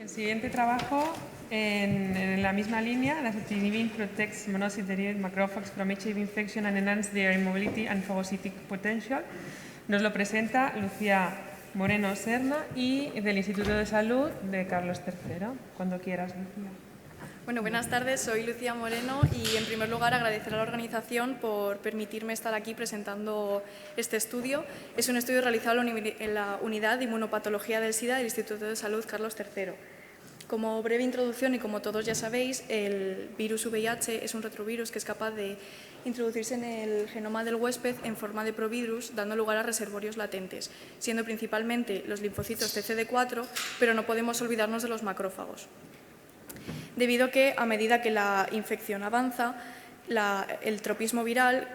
El siguiente trabajo, en la misma línea, dasatinib protects monocyte macrophages from HIV infection and enhance their immobility and phagocytic potential. Nos lo presenta Lucía Moreno Serna y del Instituto de Salud de Carlos III. Cuando quieras, Lucía. Bueno, buenas tardes, soy Lucía Moreno y en primer lugar agradecer a la organización por permitirme estar aquí presentando este estudio. Es un estudio realizado en la Unidad de Inmunopatología del SIDA del Instituto de Salud Carlos III. Como breve introducción y como todos ya sabéis, el virus VIH es un retrovirus que es capaz de introducirse en el genoma del huésped en forma de provirus, dando lugar a reservorios latentes, siendo principalmente los linfocitos TCD4, pero no podemos olvidarnos de los macrófagos. Debido a que, a medida que la infección avanza, el tropismo viral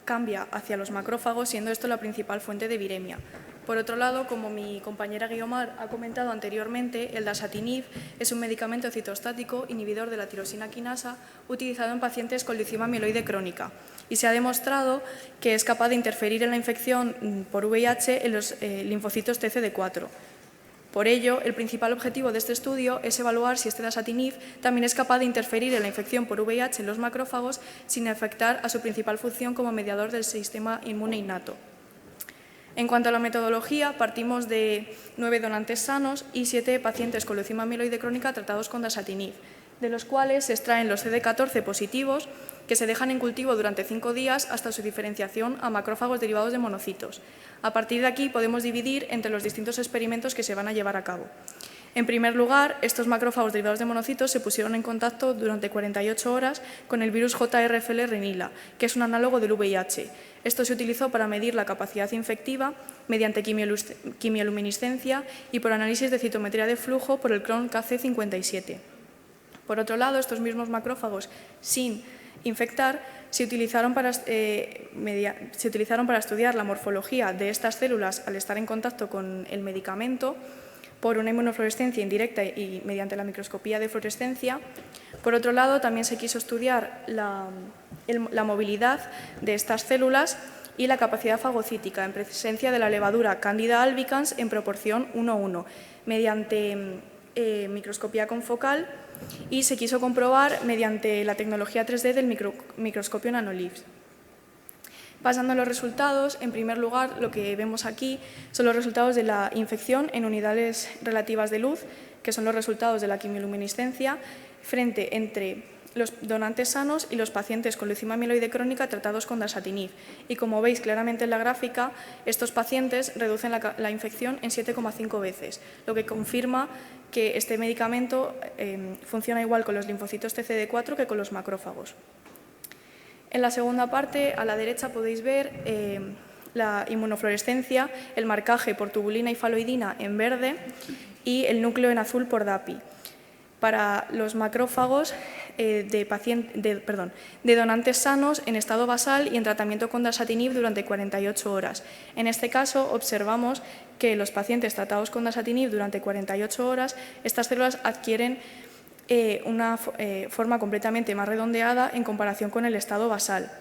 cambia hacia los macrófagos, siendo esto la principal fuente de viremia. Por otro lado, como mi compañera Guiomar ha comentado anteriormente, el dasatinib es un medicamento citostático inhibidor de la tirosina quinasa utilizado en pacientes con leucemia mieloide crónica y se ha demostrado que es capaz de interferir en la infección por VIH en los linfocitos TCD4. Por ello, el principal objetivo de este estudio es evaluar si este dasatinib también es capaz de interferir en la infección por VIH en los macrófagos sin afectar a su principal función como mediador del sistema inmune innato. En cuanto a la metodología, partimos de 9 donantes sanos y 7 pacientes con leucemia mieloide crónica tratados con dasatinib, de los cuales se extraen los CD14 positivos que se dejan en cultivo durante 5 días hasta su diferenciación a macrófagos derivados de monocitos. A partir de aquí podemos dividir entre los distintos experimentos que se van a llevar a cabo. En primer lugar, estos macrófagos derivados de monocitos se pusieron en contacto durante 48 horas con el virus JRFL Renila, que es un análogo del VIH. Esto se utilizó para medir la capacidad infectiva mediante quimioluminiscencia y por análisis de citometría de flujo por el clon KC57. Por otro lado, estos mismos macrófagos sin infectar se utilizaron para estudiar la morfología de estas células al estar en contacto con el medicamento por una inmunofluorescencia indirecta y mediante la microscopía de fluorescencia. Por otro lado, también se quiso estudiar la movilidad de estas células y la capacidad fagocítica en presencia de la levadura Candida albicans en proporción 1:1, mediante microscopía confocal, y se quiso comprobar mediante la tecnología 3D del microscopio nanolibs. Pasando a los resultados, en primer lugar, lo que vemos aquí son los resultados de la infección en unidades relativas de luz, que son los resultados de la quimioluminiscencia, frente entre los donantes sanos y los pacientes con leucemia mieloide crónica tratados con dasatinib. Y como veis claramente en la gráfica, estos pacientes reducen la infección en 7,5 veces, lo que confirma que este medicamento funciona igual con los linfocitos TCD4 que con los macrófagos. En la segunda parte, a la derecha, podéis ver la inmunofluorescencia, el marcaje por tubulina y faloidina en verde y el núcleo en azul por DAPI. Para los macrófagos de donantes sanos en estado basal y en tratamiento con dasatinib durante 48 horas. En este caso, observamos que los pacientes tratados con dasatinib durante 48 horas, estas células adquieren una forma completamente más redondeada en comparación con el estado basal.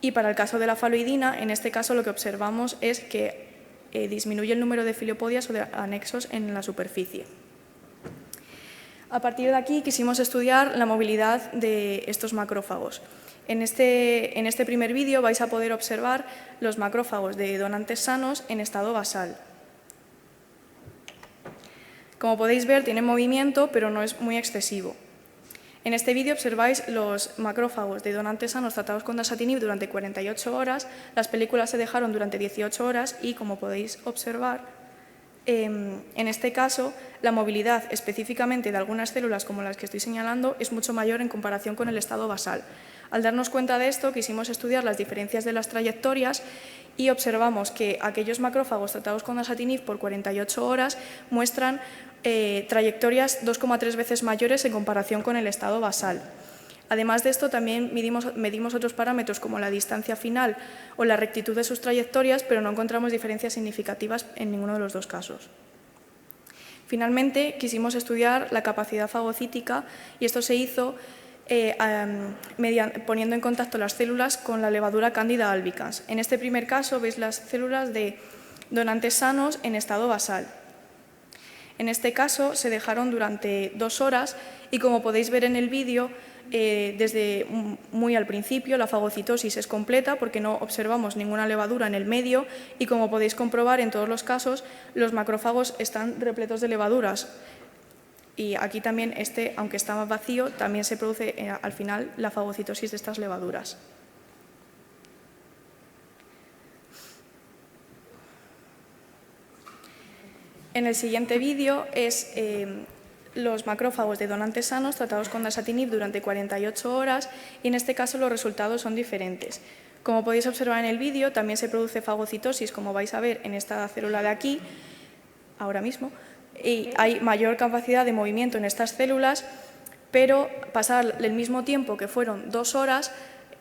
Y para el caso de la faloidina, en este caso lo que observamos es que disminuye el número de filiopodias o de anexos en la superficie. A partir de aquí quisimos estudiar la movilidad de estos macrófagos. En este primer vídeo vais a poder observar los macrófagos de donantes sanos en estado basal. Como podéis ver, tiene movimiento, pero no es muy excesivo. En este vídeo observáis los macrófagos de donantes sanos tratados con dasatinib durante 48 horas. Las películas se dejaron durante 18 horas y, como podéis observar, en este caso, la movilidad específicamente de algunas células como las que estoy señalando es mucho mayor en comparación con el estado basal. Al darnos cuenta de esto, quisimos estudiar las diferencias de las trayectorias y observamos que aquellos macrófagos tratados con dasatinib por 48 horas muestran trayectorias 2,3 veces mayores en comparación con el estado basal. Además de esto, también medimos otros parámetros como la distancia final o la rectitud de sus trayectorias, pero no encontramos diferencias significativas en ninguno de los dos casos. Finalmente, quisimos estudiar la capacidad fagocítica y esto se hizo poniendo en contacto las células con la levadura Candida albicans. En este primer caso veis las células de donantes sanos en estado basal. En este caso se dejaron durante 2 horas y, como podéis ver en el vídeo, desde muy al principio la fagocitosis es completa porque no observamos ninguna levadura en el medio y, como podéis comprobar, en todos los casos los macrófagos están repletos de levaduras. Y aquí también, aunque está más vacío, también se produce al final la fagocitosis de estas levaduras. En el siguiente vídeo es los macrófagos de donantes sanos tratados con dasatinib durante 48 horas y en este caso los resultados son diferentes. Como podéis observar en el vídeo, también se produce fagocitosis, como vais a ver en esta célula de aquí, ahora mismo, y hay mayor capacidad de movimiento en estas células, pero pasar el mismo tiempo, que fueron 2 horas,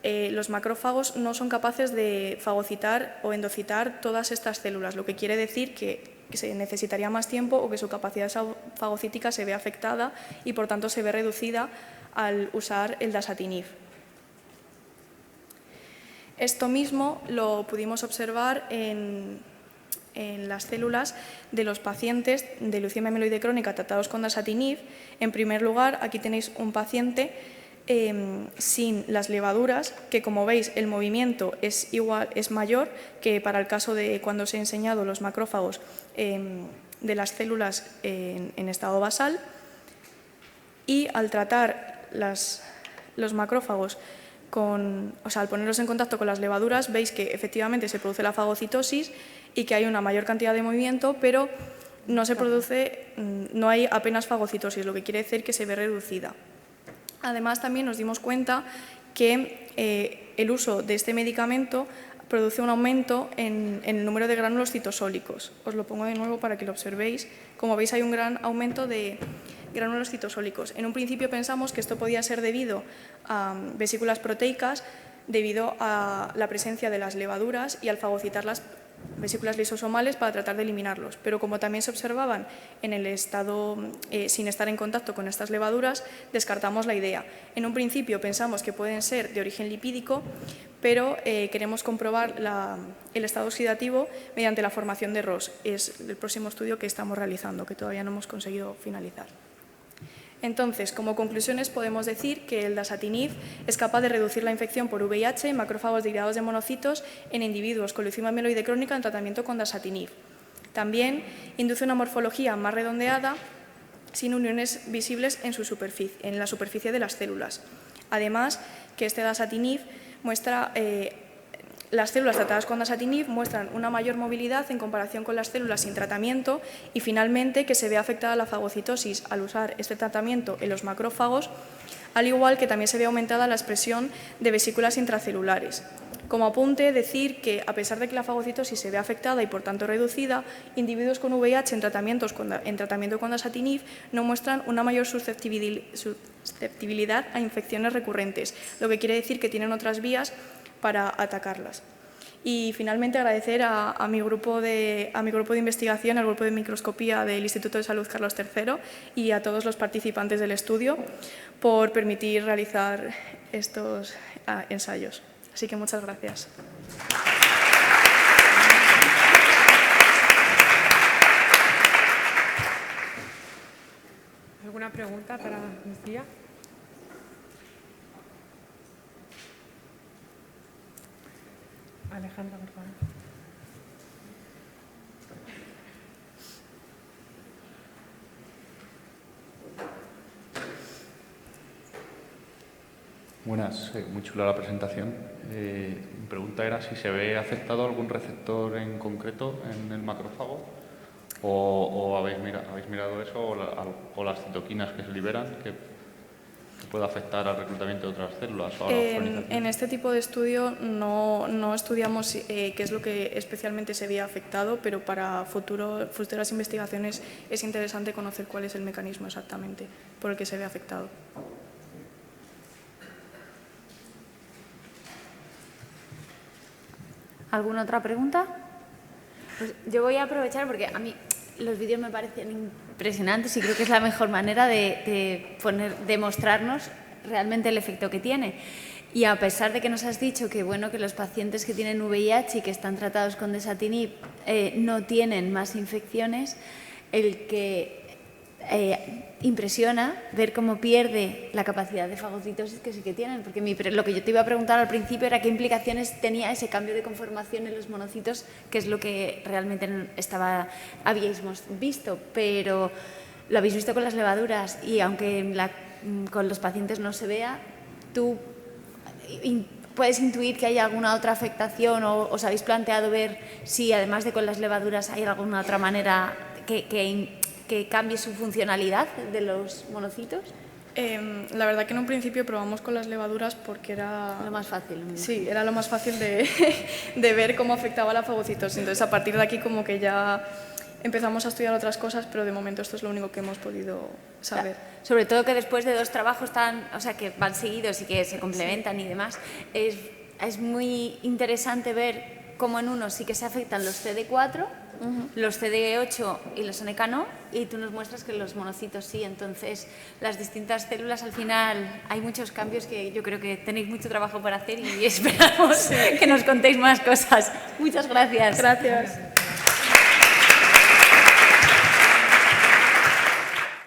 los macrófagos no son capaces de fagocitar o endocitar todas estas células, lo que quiere decir que se necesitaría más tiempo o que su capacidad fagocítica se ve afectada y, por tanto, se ve reducida al usar el dasatinib. Esto mismo lo pudimos observar en las células de los pacientes de leucemia mieloide crónica tratados con dasatinib. En primer lugar, aquí tenéis un paciente sin las levaduras, que, como veis, el movimiento es mayor que para el caso de cuando os he enseñado los macrófagos de las células en estado basal. Y al tratar los macrófagos al ponerlos en contacto con las levaduras, veis que efectivamente se produce la fagocitosis y que hay una mayor cantidad de movimiento, pero no hay apenas fagocitosis, lo que quiere decir que se ve reducida. Además, también nos dimos cuenta que el uso de este medicamento produce un aumento en el número de gránulos citosólicos. Os lo pongo de nuevo para que lo observéis. Como veis, hay un gran aumento de gránulos citosólicos. En un principio pensamos que esto podía ser debido a vesículas proteicas, debido a la presencia de las levaduras y al fagocitar las vesículas lisosomales para tratar de eliminarlos. Pero como también se observaban en el estado sin estar en contacto con estas levaduras, descartamos la idea. En un principio pensamos que pueden ser de origen lipídico, pero queremos comprobar el estado oxidativo mediante la formación de ROS. Es el próximo estudio que estamos realizando, que todavía no hemos conseguido finalizar. Entonces, como conclusiones, podemos decir que el dasatinib es capaz de reducir la infección por VIH en macrófagos derivados de monocitos en individuos con leucemia mieloide crónica en tratamiento con dasatinib. También induce una morfología más redondeada sin uniones visibles en la superficie de las células. Además, que este dasatinib muestra las células tratadas con dasatinib muestran una mayor movilidad en comparación con las células sin tratamiento y, finalmente, que se ve afectada la fagocitosis al usar este tratamiento en los macrófagos, al igual que también se ve aumentada la expresión de vesículas intracelulares. Como apunte, decir que, a pesar de que la fagocitosis se ve afectada y, por tanto, reducida, individuos con VIH en tratamiento con dasatinib no muestran una mayor susceptibilidad a infecciones recurrentes, lo que quiere decir que tienen otras vías para atacarlas. Y, finalmente, agradecer a mi grupo de investigación, al grupo de microscopía del Instituto de Salud Carlos III y a todos los participantes del estudio por permitir realizar estos ensayos. Así que muchas gracias. ¿Alguna pregunta para Lucía? Alejandra, por favor. Buenas, muy chula la presentación. Mi pregunta era si se ve afectado algún receptor en concreto en el macrófago o habéis mirado eso o las citoquinas que se liberan que puede afectar al reclutamiento de otras células o a la ozonización. En este tipo de estudio no estudiamos qué es lo que especialmente se veía afectado, pero para futuras investigaciones es interesante conocer cuál es el mecanismo exactamente por el que se ve afectado. ¿Alguna otra pregunta? Pues yo voy a aprovechar porque a mí los vídeos me parecen impresionantes y creo que es la mejor manera de mostrarnos realmente el efecto que tiene. Y a pesar de que nos has dicho que, bueno, que los pacientes que tienen VIH y que están tratados con dasatinib no tienen más infecciones, el que impresiona ver cómo pierde la capacidad de fagocitosis que sí que tienen, porque lo que yo te iba a preguntar al principio era qué implicaciones tenía ese cambio de conformación en los monocitos, que es lo que realmente habíais visto, pero lo habéis visto con las levaduras y aunque con los pacientes no se vea, tú puedes intuir que hay alguna otra afectación o os habéis planteado ver si además de con las levaduras hay alguna otra manera que cambie su funcionalidad de los monocitos. La verdad que en un principio probamos con las levaduras porque era lo más fácil. Sí, era lo más fácil de ver cómo afectaba la fagocitosis. Entonces, a partir de aquí como que ya empezamos a estudiar otras cosas, pero de momento esto es lo único que hemos podido saber. Sobre todo que después de 2 trabajos que van seguidos y que se complementan y demás, es muy interesante ver cómo en uno sí que se afectan los CD4, los CD8 y los NK no, y tú nos muestras que los monocitos sí. Entonces, las distintas células, al final, hay muchos cambios que yo creo que tenéis mucho trabajo por hacer y esperamos que nos contéis más cosas. Muchas gracias. Gracias.